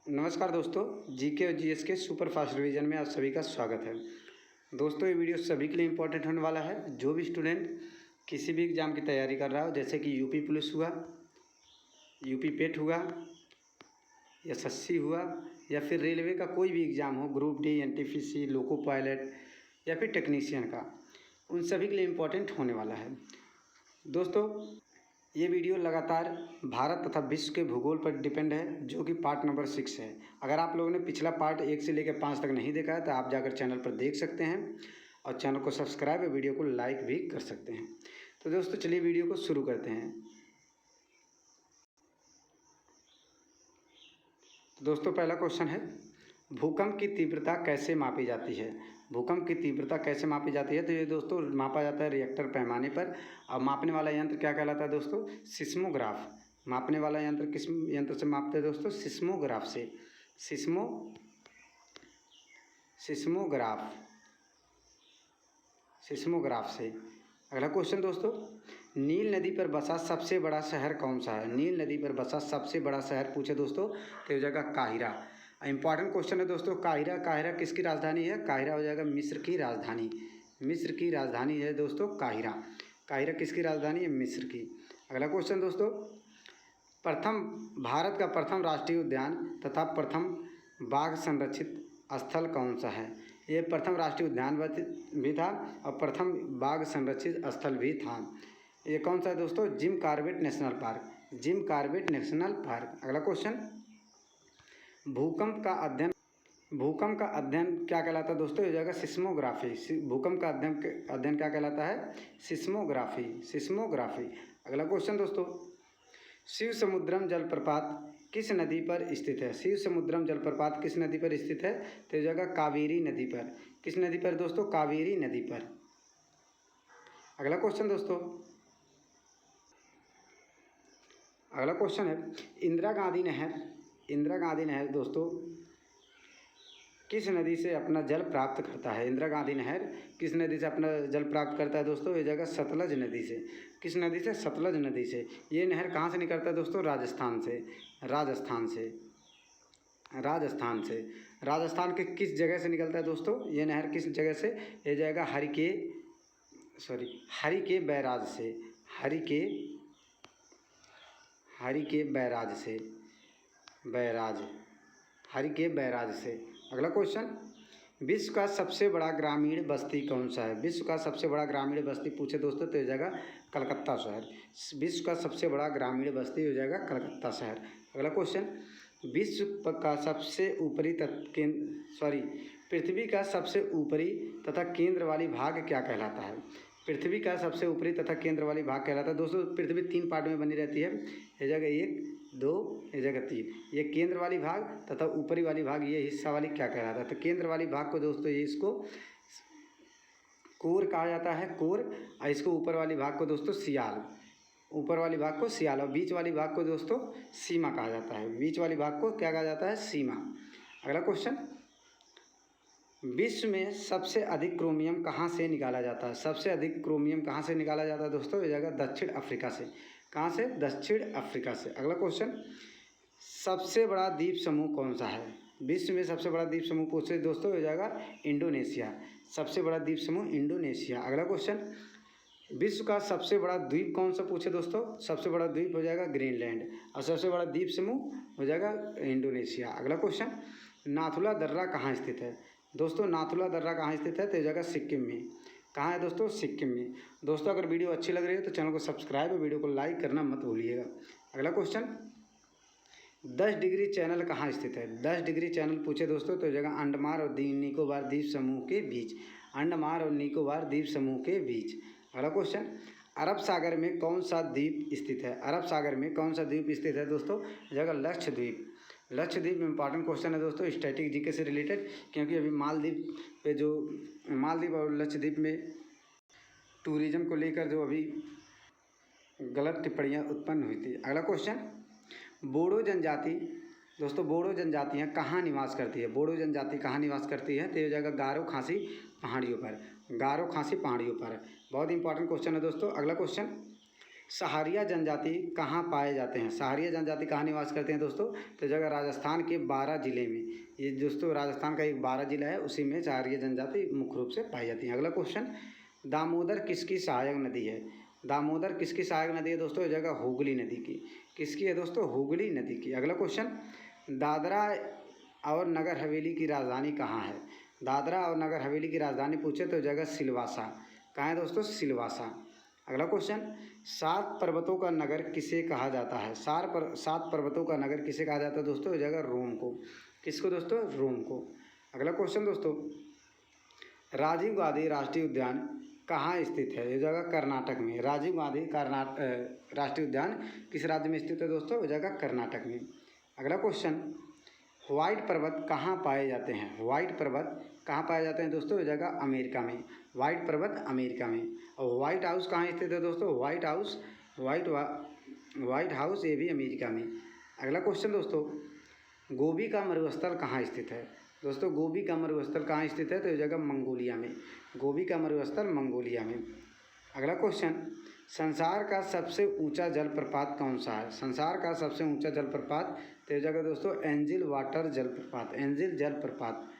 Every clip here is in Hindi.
नमस्कार दोस्तों, जीके और जीएस के सुपर फास्ट रिवीजन में आप सभी का स्वागत है। दोस्तों, ये वीडियो सभी के लिए इम्पोर्टेंट होने वाला है। जो भी स्टूडेंट किसी भी एग्ज़ाम की तैयारी कर रहा हो, जैसे कि यूपी पुलिस हुआ, यूपी पेट हुआ, एसएससी हुआ, या फिर रेलवे का कोई भी एग्ज़ाम हो, group D, NTPC, loco pilot या फिर टेक्नीशियन का, उन सभी के लिए इम्पोर्टेंट होने वाला है। दोस्तों, ये वीडियो लगातार भारत तथा विश्व के भूगोल पर डिपेंड है, जो कि पार्ट नंबर 6 है। अगर आप लोगों ने पिछला पार्ट 1 से लेकर 5 तक नहीं देखा है तो आप जाकर चैनल पर देख सकते हैं और चैनल को सब्सक्राइब और वीडियो को लाइक भी कर सकते हैं। तो दोस्तों, चलिए वीडियो को शुरू करते हैं। तो दोस्तों, पहला क्वेश्चन है, भूकंप की तीव्रता कैसे मापी जाती है? भूकंप की तीव्रता कैसे मापी जाती है? तो ये दोस्तों मापा जाता है रिएक्टर पैमाने पर। और मापने वाला यंत्र क्या कहलाता है दोस्तों? सिस्मोग्राफ। मापने वाला यंत्र किस यंत्र से मापते हैं दोस्तों? सिस्मोग्राफ से। सिस्मोग्राफ से। अगला क्वेश्चन दोस्तों, नील नदी पर बसा सबसे बड़ा शहर कौन सा है? नील नदी पर बसा सबसे बड़ा शहर पूछे दोस्तों तो हो जाएगा काहिरा। इंपॉर्टेंट क्वेश्चन है दोस्तों, काहिरा किसकी राजधानी है? काहिरा हो जाएगा मिस्र की राजधानी। मिस्र की राजधानी है दोस्तों काहिरा। काहिरा किसकी राजधानी है? मिस्र की। अगला क्वेश्चन दोस्तों, भारत का प्रथम राष्ट्रीय उद्यान तथा प्रथम बाघ संरक्षित स्थल कौन सा है? ये प्रथम राष्ट्रीय उद्यान भी था और प्रथम बाघ संरक्षित स्थल भी था। ये कौन सा है दोस्तों? Jim Corbett national park. Jim Corbett national park. अगला क्वेश्चन, भूकंप का अध्ययन क्या कहलाता है दोस्तों? हो जाएगा सिस्मोग्राफी। भूकंप का अध्ययन क्या कहलाता है? सिस्मोग्राफी। अगला क्वेश्चन दोस्तों, शिव समुद्रम जलप्रपात किस नदी पर स्थित है? शिव समुद्रम जलप्रपात किस नदी पर स्थित है? तो हो जाएगा कावेरी नदी पर। किस नदी पर दोस्तों? कावेरी नदी पर। अगला क्वेश्चन दोस्तों, अगला क्वेश्चन है, इंदिरा गांधी नहर दोस्तों किस नदी से अपना जल प्राप्त करता है? इंदिरा गांधी नहर किस नदी से अपना जल प्राप्त करता है दोस्तों? ये जगह सतलज नदी से। किस नदी से? सतलज नदी से। ये नहर कहाँ से निकलता है दोस्तों? राजस्थान के किस जगह से निकलता है दोस्तों? ये नहर किस जगह से? ये जाएगा हरिके बैराज से। अगला क्वेश्चन, विश्व का सबसे बड़ा ग्रामीण बस्ती कौन सा है? विश्व का सबसे बड़ा ग्रामीण बस्ती पूछे दोस्तों तो हो जाएगा कलकत्ता शहर। विश्व का सबसे बड़ा ग्रामीण बस्ती हो जाएगा कलकत्ता शहर। अगला क्वेश्चन, पृथ्वी का सबसे ऊपरी तथा केंद्र वाली भाग क्या कहलाता है? पृथ्वी का सबसे ऊपरी तथा केंद्र वाली भाग कहलाता है दोस्तों। पृथ्वी 3 पार्ट में बनी रहती है। ये जगह 1, 2, ये जगह 3। ये केंद्र वाली भाग तथा ऊपरी वाली भाग, ये हिस्सा वाली क्या कहलाता है? तो केंद्र वाली भाग को दोस्तों ये इसको कोर कहा जाता है, कोर। और इसको ऊपर वाली भाग को दोस्तों सियाल। ऊपर वाली भाग को सियाल और बीच वाली भाग को दोस्तों सीमा कहा जाता है। बीच वाली भाग को क्या कहा जाता है? सीमा। अगला क्वेश्चन, विश्व में सबसे अधिक क्रोमियम कहाँ से निकाला जाता है? सबसे अधिक क्रोमियम कहाँ से निकाला जाता है दोस्तों? ये जाएगा दक्षिण अफ्रीका से। कहाँ से? दक्षिण अफ्रीका से। अगला क्वेश्चन, सबसे बड़ा द्वीप समूह कौन सा है? विश्व में सबसे बड़ा द्वीप समूह पूछे दोस्तों हो जाएगा इंडोनेशिया। सबसे बड़ा द्वीप समूह इंडोनेशिया। अगला क्वेश्चन, विश्व का सबसे बड़ा द्वीप कौन सा पूछे दोस्तों? सबसे बड़ा द्वीप हो जाएगा ग्रीनलैंड और सबसे बड़ा द्वीप समूह हो जाएगा इंडोनेशिया। अगला क्वेश्चन, नाथुला दर्रा कहाँ स्थित है? दोस्तों नाथुला दर्रा कहाँ स्थित है? तो हो जाएगा सिक्किम में। कहाँ है दोस्तों? सिक्किम में। दोस्तों, अगर वीडियो अच्छी लग रही है तो चैनल को सब्सक्राइब और वीडियो को लाइक करना मत भूलिएगा। अगला क्वेश्चन, 10 डिग्री चैनल कहाँ स्थित है? 10 डिग्री चैनल पूछे दोस्तों तो हो जाएगा अंडमान और निकोबार द्वीप समूह के बीच। अंडमान और निकोबार द्वीप समूह के बीच। अगला क्वेश्चन, अरब सागर में कौन सा द्वीप स्थित है? अरब सागर में कौन सा द्वीप स्थित है दोस्तों? जगह लक्षद्वीप। लक्षद्वीप इंपॉर्टेंट क्वेश्चन है दोस्तों, स्टैटिक जीके से रिलेटेड, क्योंकि अभी मालदीव और लक्षद्वीप में टूरिज्म को लेकर जो अभी गलत टिप्पणियाँ उत्पन्न हुई थी। अगला क्वेश्चन, बोडो जनजाति दोस्तों, बोडो जनजातियाँ कहाँ निवास करती है? बोडो जनजाति कहाँ निवास करती है? तो ये हो जाएगा गारो खासी पहाड़ियों पर। गारो खासी पहाड़ियों पर। बहुत इंपॉर्टेंट क्वेश्चन है दोस्तों। अगला क्वेश्चन, सहारिया जनजाति कहाँ पाए जाते हैं? सहारिया जनजाति कहाँ निवास करते हैं दोस्तों? तो जगह राजस्थान के 12 ज़िले में, ये दोस्तों राजस्थान का एक 12 ज़िला है, उसी में सहारिया जनजाति मुख्य रूप से पाई जाती है। अगला क्वेश्चन, दामोदर किसकी सहायक नदी है? दामोदर किसकी सहायक नदी है दोस्तों? जगह हुगली नदी की। किसकी है दोस्तों? हुगली नदी की। अगला क्वेश्चन, दादरा और नगर हवेली की राजधानी कहाँ है? दादरा और नगर हवेली की राजधानी पूछे तो जगह सिलवासा। कहाँ है दोस्तों? सिलवासा। अगला क्वेश्चन, 7 पर्वतों का नगर किसे कहा जाता है? 7 पर्वतों का नगर किसे कहा जाता है दोस्तों? जगह रोम को। किसको दोस्तों? रोम को। अगला क्वेश्चन दोस्तों, राजीव गांधी राष्ट्रीय उद्यान कहाँ स्थित है? ये जगह कर्नाटक में। राजीव गांधी राष्ट्रीय उद्यान किस राज्य में स्थित है दोस्तों? जगह कर्नाटक में। अगला क्वेश्चन, व्हाइट पर्वत कहाँ पाए जाते हैं? व्हाइट पर्वत कहाँ पाए जाते हैं दोस्तों? जगह अमेरिका में। व्हाइट पर्वत अमेरिका में। और व्हाइट हाउस कहाँ स्थित है दोस्तों? व्हाइट हाउस ये भी अमेरिका में। अगला क्वेश्चन दोस्तों, गोबी का मरुस्थल कहाँ स्थित है? दोस्तों गोबी का मरुस्थल कहाँ स्थित है? तो ये जगह मंगोलिया में। गोबी का मरुस्थल मंगोलिया में। अगला क्वेश्चन, संसार का सबसे ऊंचा जलप्रपात कौन सा है? संसार का सबसे ऊंचा जलप्रपात तो ये जगह दोस्तों एंजिल वाटर जलप्रपात, एंजिल जलप्रपात।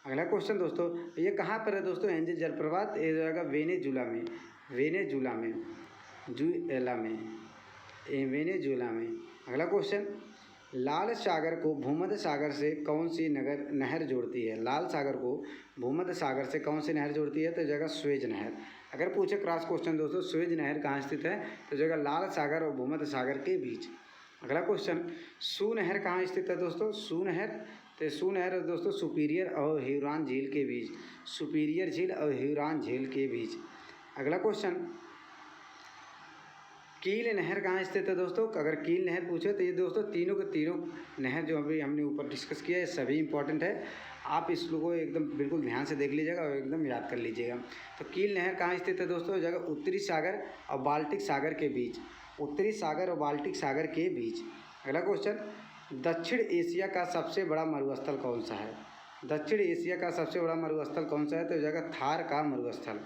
अगला क्वेश्चन दोस्तों, ये कहाँ पर है दोस्तों एंजिल जलप्रपात? ये जगह वेनेजुला में। वेनेजुला में, जुएला में, वेनेजुला में। अगला क्वेश्चन, लाल सागर को भूमध्य सागर से कौन सी नहर जोड़ती है? लाल सागर को भूमध्य सागर से कौन सी नहर जोड़ती है? तो जगह स्वेज नहर। अगर पूछे क्रॉस क्वेश्चन दोस्तों, स्वेज नहर कहाँ स्थित है? तो जगह लाल सागर और भूमध्य सागर के बीच। अगला क्वेश्चन, सू नहर कहाँ स्थित है दोस्तों? सू नहर, तो सू नहर दोस्तों सुपीरियर और ह्यूरॉन झील के बीच। सुपीरियर झील और ह्यूरॉन झील के बीच। अगला क्वेश्चन, कील नहर कहाँ स्थित है दोस्तों? अगर कील नहर पूछे तो ये दोस्तों तीनों के तीनों नहर जो अभी हमने ऊपर डिस्कस किया है सभी इंपॉर्टेंट है। आप इसको को एकदम बिल्कुल ध्यान से देख लीजिएगा और एकदम याद कर लीजिएगा। तो कील नहर कहाँ स्थित है दोस्तों? जगह उत्तरी सागर और बाल्टिक सागर के बीच। उत्तरी सागर और बाल्टिक सागर के बीच। अगला क्वेश्चन, दक्षिण एशिया का सबसे बड़ा मरुस्थल कौन सा है? दक्षिण एशिया का सबसे बड़ा मरुस्थल कौन सा है? तो जगह थार का मरुस्थल।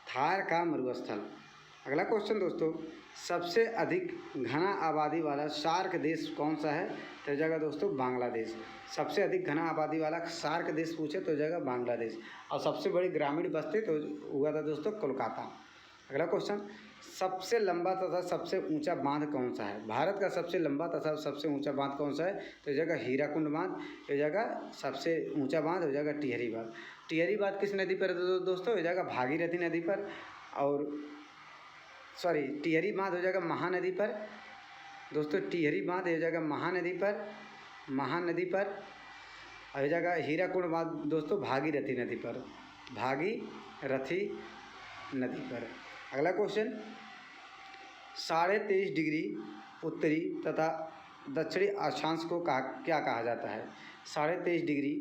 थार का मरुस्थल। अगला क्वेश्चन दोस्तों, सबसे अधिक घना आबादी वाला सार्क देश कौन सा है? तो जगह दोस्तों बांग्लादेश। सबसे अधिक घना आबादी वाला सार्क देश पूछे तो जगह बांग्लादेश। और सबसे बड़ी ग्रामीण बस्ती तो हुआ था दोस्तों कोलकाता। अगला क्वेश्चन, सबसे लंबा तथा सबसे ऊंचा बांध कौन सा है? भारत का सबसे लंबा तथा सबसे ऊंचा बांध कौन सा है? तो जगह हीराकुंड बांध। ये जगह सबसे ऊंचा बांध हो जाएगा टिहरी बांध। टिहरी बांध किस नदी पर है दोस्तों? ये जगह भागीरथी नदी पर। और टिहरी बांध हो जाएगा महानदी पर दोस्तों। टिहरी बांध हो जाएगा महानदी पर। और हो जाएगा हीराकुंड बांध दोस्तों भागीरथी नदी पर। भागीरथी नदी पर। अगला क्वेश्चन, 23.5 डिग्री उत्तरी तथा दक्षिणी अक्षांश को क्या कहा जाता है? 23.5 डिग्री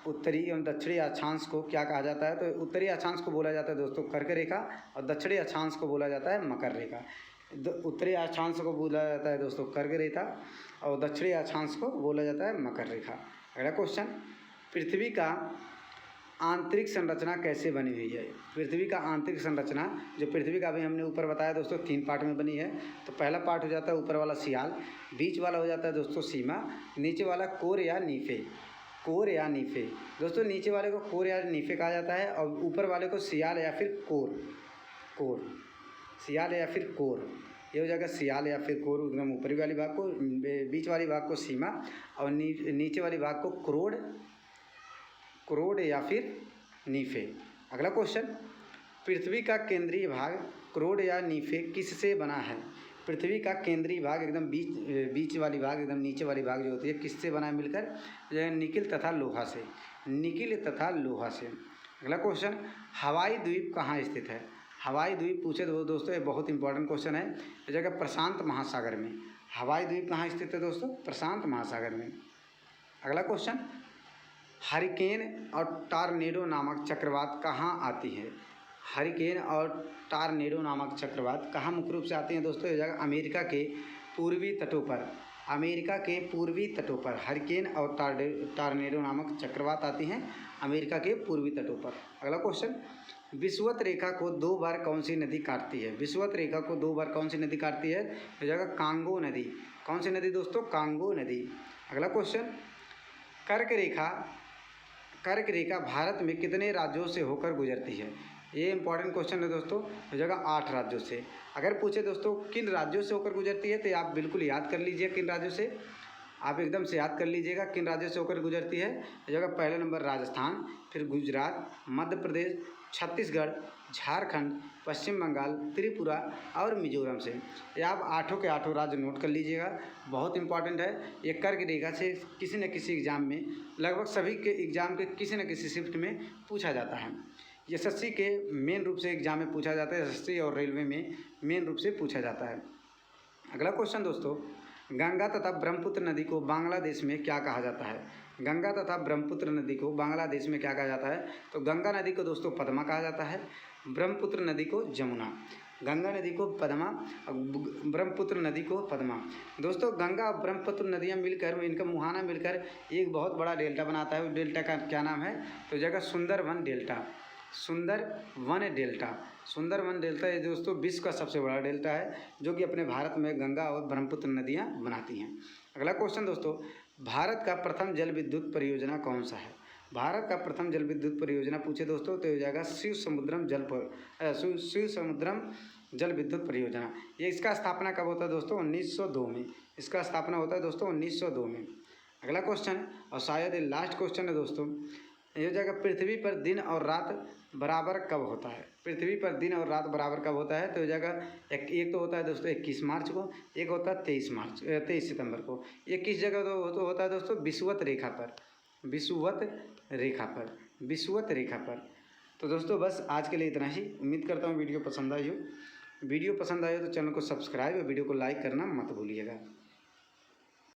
उत्तरी एवं दक्षिणी अक्षांश को क्या कहा जाता है? तो उत्तरी अक्षांश को बोला जाता है दोस्तों कर्क रेखा और दक्षिणी अक्षांश को बोला जाता है मकर रेखा। उत्तरी अक्षांश को बोला जाता है दोस्तों कर्क रेखा और दक्षिणी अक्षांश को बोला जाता है मकर रेखा। अगला क्वेश्चन, पृथ्वी का आंतरिक संरचना कैसे बनी हुई है? पृथ्वी का आंतरिक संरचना जो पृथ्वी का भी हमने ऊपर बताया दोस्तों 3 पार्ट में बनी है। तो पहला पार्ट हो जाता है ऊपर वाला सियाल, बीच वाला हो जाता है दोस्तों सीमा, नीचे वाला कोर या नीफे। कोर या नीफे दोस्तों, नीचे वाले को कोर या नीफे कहा जाता है और ऊपर वाले को सियाल या फिर कोर। सियाल या फिर कोर, ये हो जाएगा सियाल या फिर कोर। एकदम ऊपरी वाली भाग को, बीच वाली भाग को सीमा और नीचे वाली भाग को क्रोड या फिर नीफे। अगला क्वेश्चन, पृथ्वी का केंद्रीय भाग क्रोड या नीफे किससे बना है? पृथ्वी का केंद्रीय भाग एकदम बीच वाली भाग, एकदम नीचे वाली भाग जो होती है किससे बना है मिलकर? निकिल तथा लोहा से। निकिल तथा लोहा से। अगला क्वेश्चन, हवाई द्वीप कहाँ स्थित है? हवाई द्वीप पूछे तो दोस्तों ये बहुत इंपॉर्टेंट क्वेश्चन है। इस जगह प्रशांत महासागर में। हवाई द्वीप कहाँ स्थित है दोस्तों? प्रशांत महासागर में। अगला क्वेश्चन, हरिकेन और टॉर्नेडो नामक चक्रवात कहाँ आती है? हरिकेन और टॉर्नेडो नामक चक्रवात कहाँ मुख्य रूप से आती हैं दोस्तों? ये जगह अमेरिका के पूर्वी तटों पर। अमेरिका के पूर्वी तटों पर हरिकेन और टॉर्नेडो नामक चक्रवात आती हैं अमेरिका के पूर्वी तटों पर। अगला क्वेश्चन, विषुवत रेखा को 2 बार कौन सी नदी काटती है? विषुवत रेखा को 2 बार कौन सी नदी काटती है? हो जाएगा कांगो नदी। कौन सी नदी दोस्तों? कांगो नदी। अगला क्वेश्चन, कर्क रेखा भारत में कितने राज्यों से होकर गुजरती है? ये इंपॉर्टेंट क्वेश्चन है दोस्तों, हो जाएगा 8 राज्यों से। अगर पूछे दोस्तों किन राज्यों से होकर गुजरती है, तो आप बिल्कुल याद कर लीजिए किन राज्यों से, आप एकदम से याद कर लीजिएगा किन राज्यों से होकर गुजरती है। हो जाएगा पहला नंबर राजस्थान, फिर गुजरात, मध्य प्रदेश, छत्तीसगढ़, झारखंड, पश्चिम बंगाल, त्रिपुरा और मिजोरम से। ये आप 8 के 8 राज्य नोट कर लीजिएगा, बहुत इंपॉर्टेंट है। ये कर्क रेखा से किसी न किसी एग्ज़ाम में, लगभग सभी के एग्ज़ाम के किसी न किसी शिफ्ट में पूछा जाता है। ये एसएससी के मेन रूप से एग्ज़ाम में पूछा जाता है, एसएससी और रेलवे में मेन रूप से पूछा जाता है। अगला क्वेश्चन दोस्तों, गंगा तथा ब्रह्मपुत्र नदी को बांग्लादेश में क्या कहा जाता है? गंगा तथा ब्रह्मपुत्र नदी को बांग्लादेश में क्या कहा जाता है? तो गंगा नदी को दोस्तों पद्मा कहा जाता है, ब्रह्मपुत्र नदी को जमुना। गंगा नदी को पद्मा, ब्रह्मपुत्र नदी को पद्मा। दोस्तों गंगा और ब्रह्मपुत्र नदियाँ मिलकर, इनका मुहाना मिलकर एक बहुत बड़ा डेल्टा बनाता है। उस डेल्टा का क्या नाम है? तो जगह Sundarban delta. Sundarban delta. Sundarban delta ये दोस्तों विश्व का सबसे बड़ा डेल्टा है, जो कि अपने भारत में गंगा और ब्रह्मपुत्र नदियाँ बनाती हैं। अगला क्वेश्चन दोस्तों, भारत का प्रथम जल विद्युत परियोजना कौन सा है? भारत का प्रथम जल विद्युत परियोजना पूछे दोस्तों तो हो जाएगा शिव समुद्रम जल विद्युत परियोजना। ये इसका स्थापना कब होता है दोस्तों? 1902 में। इसका स्थापना होता है दोस्तों 1902 में। अगला क्वेश्चन और शायद ये लास्ट क्वेश्चन है दोस्तों, ये हो जाएगा पृथ्वी पर दिन और रात बराबर कब होता है? पृथ्वी पर दिन और रात बराबर कब होता है? तो हो जाएगा एक तो होता है दोस्तों 21 मार्च को, एक होता है 23 सितंबर को। ये किस जगह तो होता है दोस्तों? विषुवत रेखा पर। विषुवत रेखा पर। विषुवत रेखा पर। तो दोस्तों बस आज के लिए इतना ही। उम्मीद करता हूँ वीडियो पसंद आई हो। वीडियो पसंद आए तो चैनल को सब्सक्राइब और वीडियो को लाइक करना मत भूलिएगा।